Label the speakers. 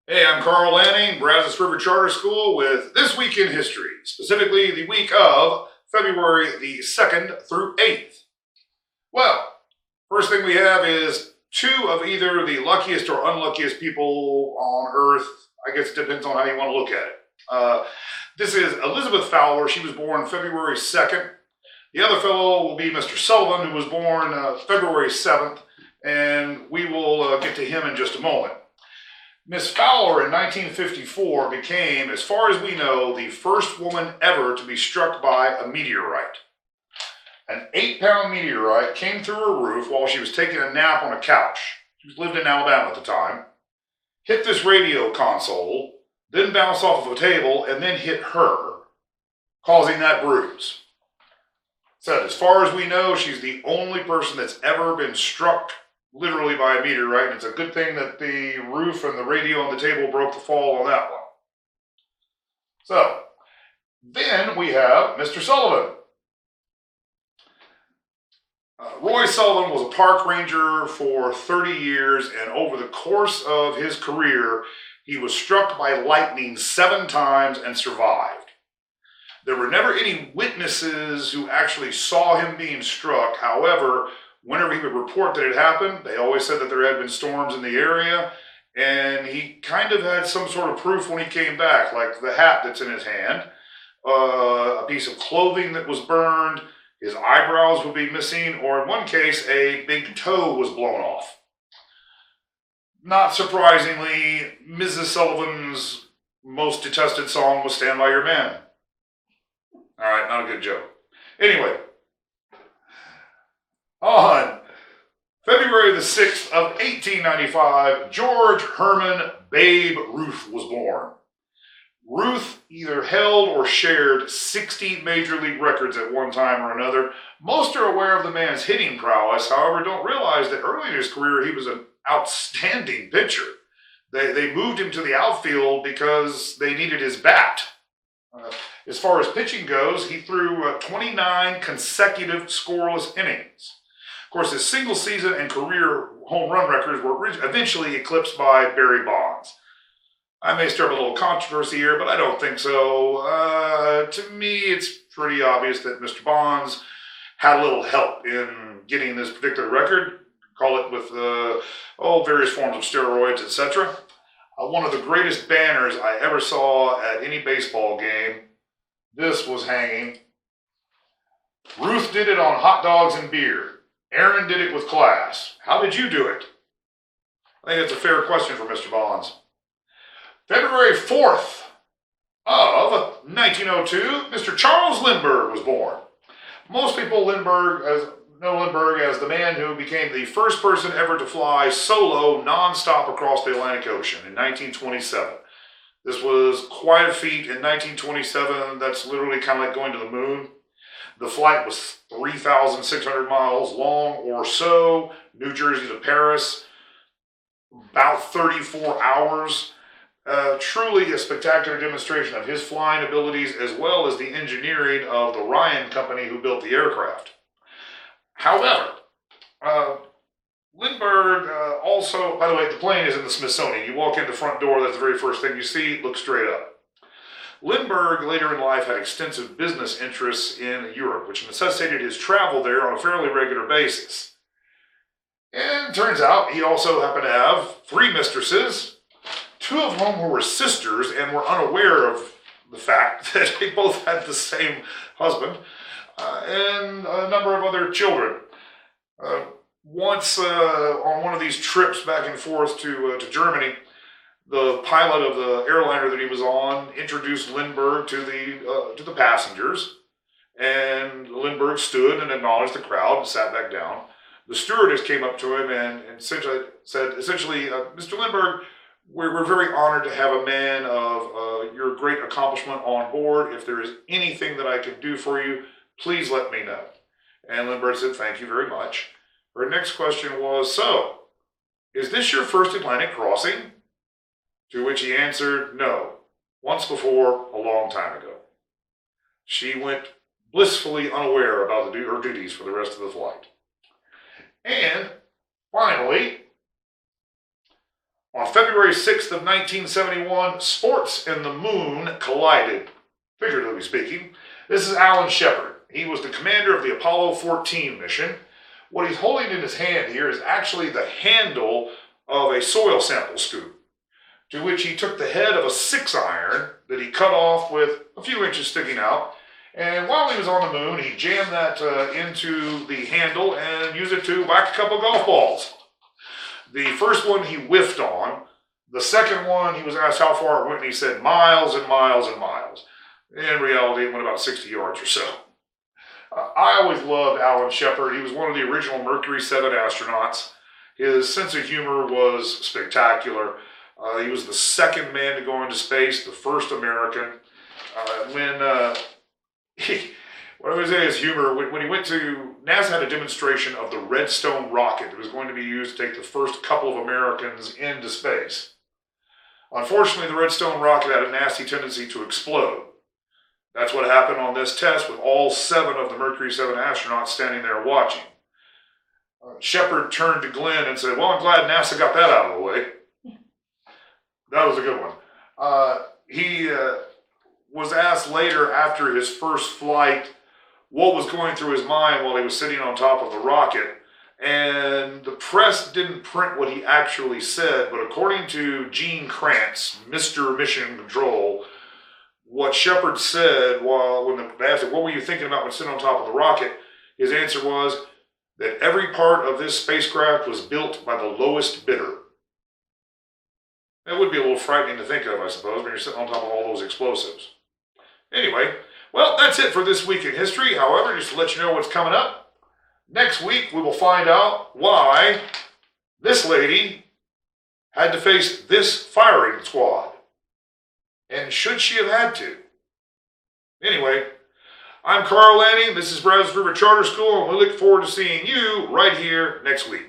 Speaker 1: Hey, I'm Carl Lanning, Brazos River Charter School with This Week in History, specifically the week of February the 2nd through 8th. Well, first thing we have is two of either the luckiest or unluckiest people on Earth. I guess it depends on how you want to look at it. This is Elizabeth Fowler. She was born February 2nd. The other fellow will be Mr. Sullivan, who was born February 7th, and we will get to him in just a moment. Miss Fowler in 1954 became, as far as we know, the first woman ever to be struck by a meteorite. An 8-pound meteorite came through her roof while she was taking a nap on a couch. She lived in Alabama at the time. Hit this radio console, then bounced off of a table, and then hit her, causing that bruise. So, as far as we know, she's the only person that's ever been struck literally by a meteorite, and it's a good thing that the roof and the radio on the table broke the fall on that one. So, then we have Mr. Sullivan. Roy Sullivan was a park ranger for 30 years, and over the course of his career, he was struck by lightning 7 times and survived. There were never any witnesses who actually saw him being struck. However, whenever he would report that it happened, they always said that there had been storms in the area, and he kind of had some sort of proof when he came back, like the hat that's in his hand, a piece of clothing that was burned, his eyebrows would be missing, or in one case, a big toe was blown off. Not surprisingly, Mrs. Sullivan's most detested song was Stand By Your Man. All right, not a good joke. Anyway, on February the 6th of 1895, George Herman Babe Ruth was born. Ruth either held or shared 60 major league records at one time or another. Most are aware of the man's hitting prowess, however, don't realize that early in his career he was an outstanding pitcher. They moved him to the outfield because they needed his bat. As far as pitching goes, he threw 29 consecutive scoreless innings. Of course, his single season and career home run records were eventually eclipsed by Barry Bonds. I may stir up a little controversy here, but I don't think so. To me, it's pretty obvious that Mr. Bonds had a little help in getting this particular record. Call it with various forms of steroids, etc. One of the greatest banners I ever saw at any baseball game. This was hanging. Ruth did it on hot dogs and beer. Aaron did it with class. How did you do it? I think that's a fair question for Mr. Bonds. February 4th of 1902, Mr. Charles Lindbergh was born. Most people know Lindbergh as the man who became the first person ever to fly solo nonstop across the Atlantic Ocean in 1927. This was quite a feat in 1927. That's literally kind of like going to the moon. The flight was 3,600 miles long or so, New Jersey to Paris, about 34 hours. Truly a spectacular demonstration of his flying abilities as well as the engineering of the Ryan company who built the aircraft. However, Lindbergh also, by the way, the plane is in the Smithsonian. You walk in the front door, that's the very first thing you see, look straight up. Lindbergh later in life had extensive business interests in Europe, which necessitated his travel there on a fairly regular basis. And it turns out he also happened to have 3 mistresses, 2 of whom were sisters and were unaware of the fact that they both had the same husband, and a number of other children. Once on one of these trips back and forth to Germany, the pilot of the airliner that he was on introduced Lindbergh to the passengers, and Lindbergh stood and acknowledged the crowd and sat back down. The stewardess came up to him and essentially said, Mr. Lindbergh, we're very honored to have a man of your great accomplishment on board. If there is anything that I can do for you, please let me know. And Lindbergh said, thank you very much. Her next question was, so, is this your first Atlantic crossing? To which he answered, no, once before, a long time ago. She went blissfully unaware about her duties for the rest of the flight. And finally, On February 6th of 1971, sports and the moon collided, figuratively speaking. This is Alan Shepard. He was the commander of the Apollo 14 mission. What he's holding in his hand here is actually the handle of a soil sample scoop, to which he took the head of a 6-iron that he cut off with a few inches sticking out. And while he was on the moon, he jammed that into the handle and used it to whack a couple of golf balls. The first one he whiffed on. The second one, he was asked how far it went, and he said miles and miles and miles. In reality, it went about 60 yards or so. I always loved Alan Shepard. He was one of the original Mercury 7 astronauts. His sense of humor was spectacular. He was the second man to go into space, the first American. What I would say is humor, when he went to, NASA had a demonstration of the Redstone rocket that was going to be used to take the first couple of Americans into space. Unfortunately, the Redstone rocket had a nasty tendency to explode. That's what happened on this test with all 7 of the Mercury 7 astronauts standing there watching. Shepard turned to Glenn and said, well, I'm glad NASA got that out of the way. That was a good one. He was asked later after his first flight what was going through his mind while he was sitting on top of the rocket. And the press didn't print what he actually said, but according to Gene Kranz, Mr. Mission Control, what Shepard said when they asked him, what were you thinking about when sitting on top of the rocket? His answer was that every part of this spacecraft was built by the lowest bidder. That would be a little frightening to think of, I suppose, when you're sitting on top of all those explosives. Anyway, well, that's it for this week in history. However, just to let you know what's coming up, next week we will find out why this lady had to face this firing squad. And should she have had to? Anyway, I'm Carl Lanning. This is Brazos River Charter School, and we look forward to seeing you right here next week.